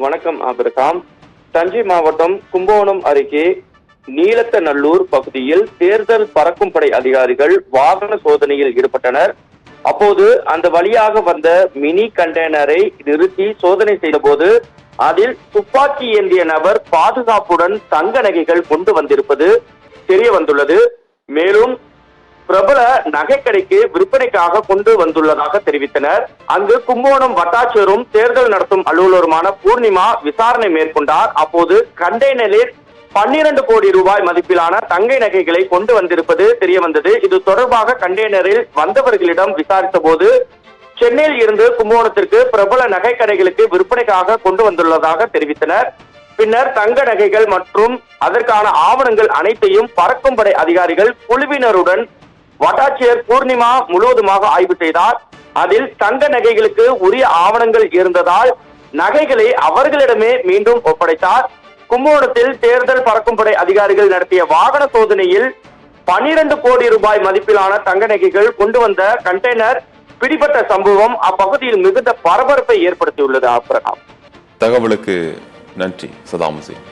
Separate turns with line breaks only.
வணக்கம் ஆபிரகாம். தஞ்சை மாவட்டம் கும்பகோணம் அருகே நீலத்தநல்லூர் பகுதியில் தேர்தல் பறக்கும் படை அதிகாரிகள் வாகன சோதனையில் ஈடுபட்டனர். அப்போது அந்த வழியாக வந்த மினி கண்டெய்னரை நிறுத்தி சோதனை செய்த போது அதில் துப்பாக்கி ஏந்திய நபர் பாதுகாப்புடன் தங்க நகைகள் கொண்டு வந்திருப்பது தெரிய வந்துள்ளது. மேலும் பிரபல நகைக்கடைக்கு விற்பனைக்காக கொண்டு வந்துள்ளதாக தெரிவித்தனர். அங்கு கும்பகோணம் வட்டாட்சியரும் தேர்தல் நடத்தும் அலுவலருமான பூர்ணிமா விசாரணை மேற்கொண்டார். அப்போது கண்டெய்னரில் 12 கோடி ரூபாய் மதிப்பிலான தங்க நகைகளை கொண்டு வந்திருப்பது தெரிய வந்தது. இது தொடர்பாக கண்டெய்னரில் வந்தவர்களிடம் விசாரித்த போது சென்னையில் இருந்து கும்பகோணத்திற்கு பிரபல நகைக்கடைகளுக்கு விற்பனைக்காக கொண்டு வந்துள்ளதாக தெரிவித்தனர். பின்னர் தங்க நகைகள் மற்றும் அதற்கான ஆவணங்கள் அனைத்தையும் பறக்கும் படை அதிகாரிகள் குழுவினருடன் வட்டாட்சியர் பூர்ணிமா முழுவதுமாக ஆய்வு செய்தார். அதில் தங்க நகைகளுக்கு உரிய ஆவணங்கள் இருந்ததால் நகைகளை அவர்களிடமே மீண்டும் ஒப்படைத்தார். கும்பகோணத்தில் தேர்தல் பறக்கும் படை அதிகாரிகள் நடத்திய வாகன சோதனையில் 12 கோடி ரூபாய் மதிப்பிலான தங்க நகைகள் கொண்டு வந்த கண்டெய்னர் பிடிபட்ட சம்பவம் அப்பகுதியில் மிகுந்த பரபரப்பை ஏற்படுத்தியுள்ளது. ஆபிரகாம்,
தகவலுக்கு நன்றி சதாம் ஹுசைன்.